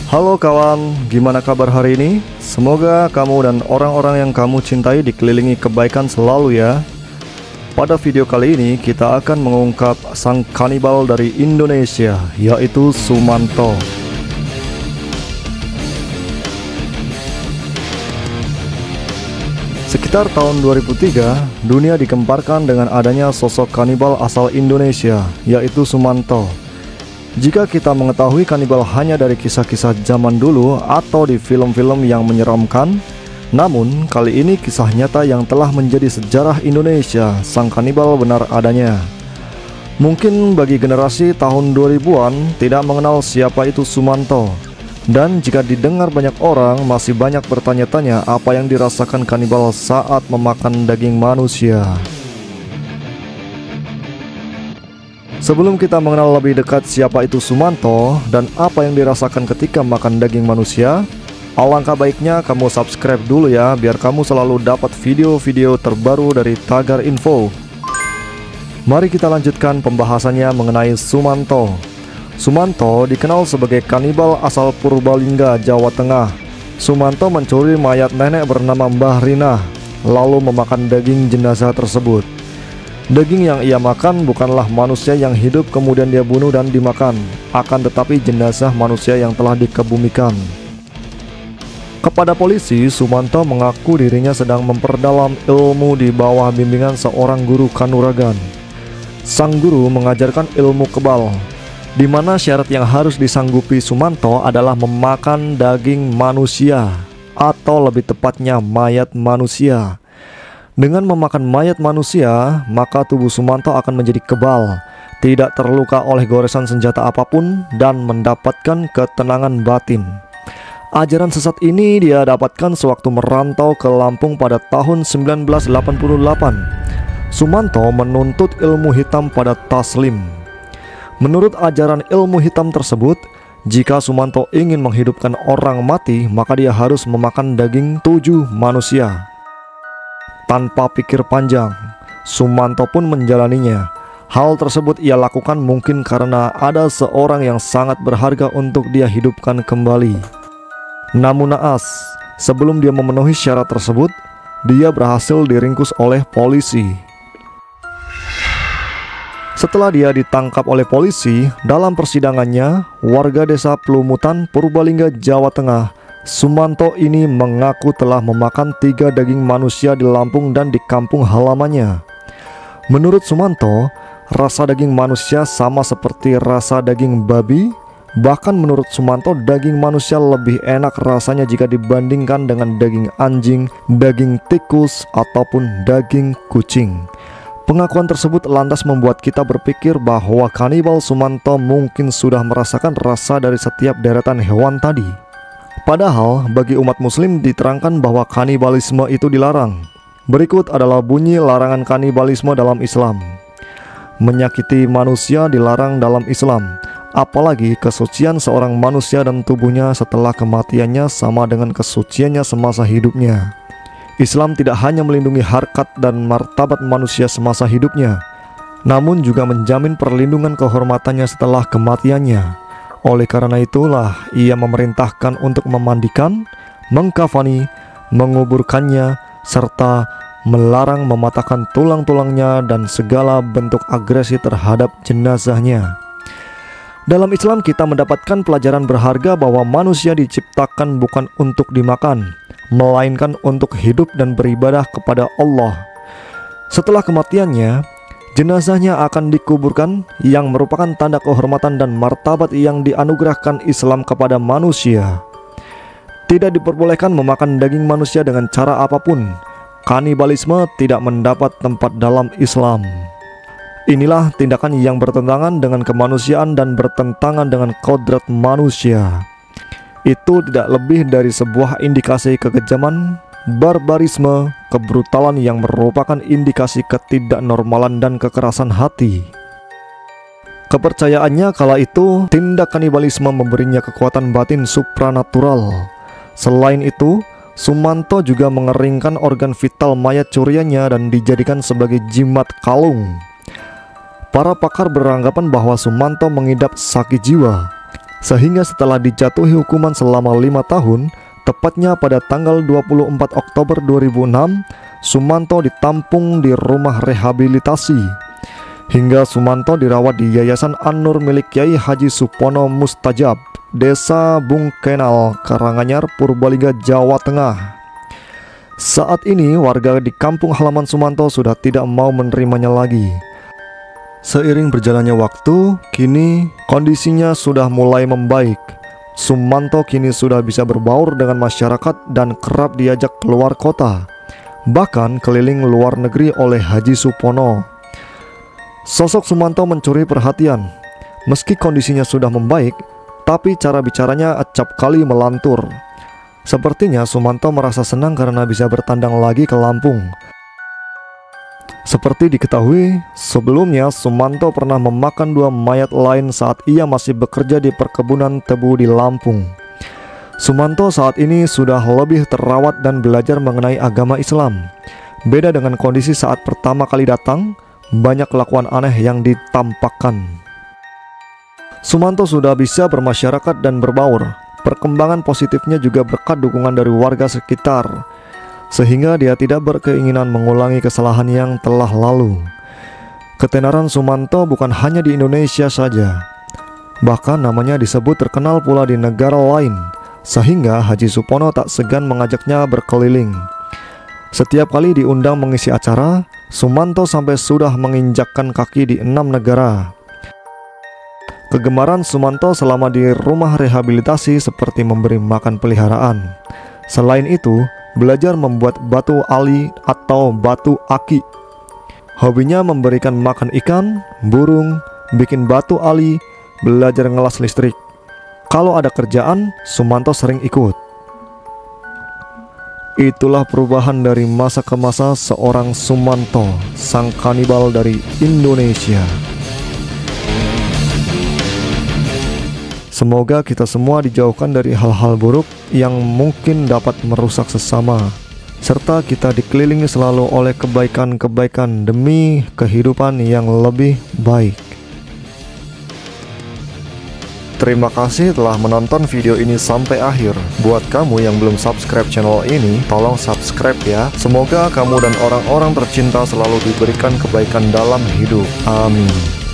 Halo kawan, gimana kabar hari ini? Semoga kamu dan orang-orang yang kamu cintai dikelilingi kebaikan selalu ya. Pada video kali ini kita akan mengungkap sang kanibal dari Indonesia, yaitu Sumanto. Sekitar tahun 2003, dunia digemparkan dengan adanya sosok kanibal asal Indonesia, yaitu Sumanto. Jika kita mengetahui kanibal hanya dari kisah-kisah zaman dulu atau di film-film yang menyeramkan, namun kali ini kisah nyata yang telah menjadi sejarah Indonesia, sang kanibal benar adanya. Mungkin bagi generasi tahun 2000-an tidak mengenal siapa itu Sumanto. Dan jika didengar banyak orang, masih banyak bertanya-tanya apa yang dirasakan kanibal saat memakan daging manusia. Sebelum kita mengenal lebih dekat siapa itu Sumanto dan apa yang dirasakan ketika makan daging manusia, alangkah baiknya kamu subscribe dulu ya, biar kamu selalu dapat video-video terbaru dari Tagar Info. Mari kita lanjutkan pembahasannya mengenai Sumanto. Sumanto dikenal sebagai kanibal asal Purbalingga, Jawa Tengah. Sumanto mencuri mayat nenek bernama Mbah Rina, lalu memakan daging jenazah tersebut. Daging yang ia makan bukanlah manusia yang hidup kemudian dia bunuh dan dimakan, akan tetapi jenazah manusia yang telah dikebumikan. Kepada polisi, Sumanto mengaku dirinya sedang memperdalam ilmu di bawah bimbingan seorang guru kanuragan. Sang guru mengajarkan ilmu kebal, di mana syarat yang harus disanggupi Sumanto adalah memakan daging manusia, atau lebih tepatnya mayat manusia. Dengan memakan mayat manusia, maka tubuh Sumanto akan menjadi kebal, tidak terluka oleh goresan senjata apapun, dan mendapatkan ketenangan batin. Ajaran sesat ini dia dapatkan sewaktu merantau ke Lampung pada tahun 1988. Sumanto menuntut ilmu hitam pada Taslim. Menurut ajaran ilmu hitam tersebut, jika Sumanto ingin menghidupkan orang mati, maka dia harus memakan daging 7 manusia. Tanpa pikir panjang, Sumanto pun menjalaninya. Hal tersebut ia lakukan mungkin karena ada seorang yang sangat berharga untuk dia hidupkan kembali. Namun naas, sebelum dia memenuhi syarat tersebut, dia berhasil diringkus oleh polisi. Setelah dia ditangkap oleh polisi, dalam persidangannya, warga desa Pelumutan, Purbalingga, Jawa Tengah, Sumanto ini mengaku telah memakan 3 daging manusia di Lampung dan di kampung halamannya. Menurut Sumanto, rasa daging manusia sama seperti rasa daging babi. Bahkan menurut Sumanto, daging manusia lebih enak rasanya jika dibandingkan dengan daging anjing, daging tikus, ataupun daging kucing. Pengakuan tersebut lantas membuat kita berpikir bahwa kanibal Sumanto mungkin sudah merasakan rasa dari setiap deretan hewan tadi. Padahal bagi umat muslim diterangkan bahwa kanibalisme itu dilarang. Berikut adalah bunyi larangan kanibalisme dalam Islam. Menyakiti manusia dilarang dalam Islam, apalagi kesucian seorang manusia dan tubuhnya setelah kematiannya sama dengan kesuciannya semasa hidupnya. Islam tidak hanya melindungi harkat dan martabat manusia semasa hidupnya, namun juga menjamin perlindungan kehormatannya setelah kematiannya. Oleh karena itulah ia memerintahkan untuk memandikan, mengkafani, menguburkannya, serta melarang mematahkan tulang-tulangnya dan segala bentuk agresi terhadap jenazahnya. Dalam Islam kita mendapatkan pelajaran berharga bahwa manusia diciptakan bukan untuk dimakan, melainkan untuk hidup dan beribadah kepada Allah. Setelah kematiannya, jenazahnya akan dikuburkan, yang merupakan tanda kehormatan dan martabat yang dianugerahkan Islam kepada manusia. Tidak diperbolehkan memakan daging manusia dengan cara apapun. Kanibalisme tidak mendapat tempat dalam Islam. Inilah tindakan yang bertentangan dengan kemanusiaan dan bertentangan dengan kodrat manusia. Itu tidak lebih dari sebuah indikasi kekejaman, barbarisme, kebrutalan yang merupakan indikasi ketidaknormalan dan kekerasan hati. Kepercayaannya kala itu tindak kanibalisme memberinya kekuatan batin supranatural. Selain itu, Sumanto juga mengeringkan organ vital mayat curiannya dan dijadikan sebagai jimat kalung. Para pakar beranggapan bahwa Sumanto mengidap sakit jiwa. Sehingga setelah dijatuhi hukuman selama 5 tahun, tepatnya pada tanggal 24 Oktober 2006, Sumanto ditampung di rumah rehabilitasi. Hingga Sumanto dirawat di Yayasan An-Nur milik Kiai Haji Supono Mustajab, Desa Bungkenal, Karanganyar, Purbalingga, Jawa Tengah. Saat ini warga di kampung halaman Sumanto sudah tidak mau menerimanya lagi. Seiring berjalannya waktu, kini kondisinya sudah mulai membaik. Sumanto kini sudah bisa berbaur dengan masyarakat dan kerap diajak keluar kota, bahkan keliling luar negeri oleh Haji Supono. Sosok Sumanto mencuri perhatian. Meski kondisinya sudah membaik, tapi cara bicaranya acap kali melantur. Sepertinya Sumanto merasa senang karena bisa bertandang lagi ke Lampung. Seperti diketahui, sebelumnya Sumanto pernah memakan 2 mayat lain saat ia masih bekerja di perkebunan tebu di Lampung. Sumanto saat ini sudah lebih terawat dan belajar mengenai agama Islam. Beda dengan kondisi saat pertama kali datang, banyak kelakuan aneh yang ditampakkan. Sumanto sudah bisa bermasyarakat dan berbaur. Perkembangan positifnya juga berkat dukungan dari warga sekitar, sehingga dia tidak berkeinginan mengulangi kesalahan yang telah lalu. Ketenaran Sumanto bukan hanya di Indonesia saja, bahkan namanya disebut terkenal pula di negara lain, sehingga Haji Supono tak segan mengajaknya berkeliling. Setiap kali diundang mengisi acara, Sumanto sampai sudah menginjakkan kaki di 6 negara. Kegemaran Sumanto selama di rumah rehabilitasi seperti memberi makan peliharaan. Selain itu, belajar membuat batu ali atau batu aki. Hobinya memberikan makan ikan, burung, bikin batu ali, belajar ngelas listrik. Kalau ada kerjaan, Sumanto sering ikut. Itulah perubahan dari masa ke masa seorang Sumanto, sang kanibal dari Indonesia. Semoga kita semua dijauhkan dari hal-hal buruk yang mungkin dapat merusak sesama, serta kita dikelilingi selalu oleh kebaikan-kebaikan demi kehidupan yang lebih baik. Terima kasih telah menonton video ini sampai akhir. Buat kamu yang belum subscribe channel ini, tolong subscribe ya. Semoga kamu dan orang-orang tercinta selalu diberikan kebaikan dalam hidup. Amin.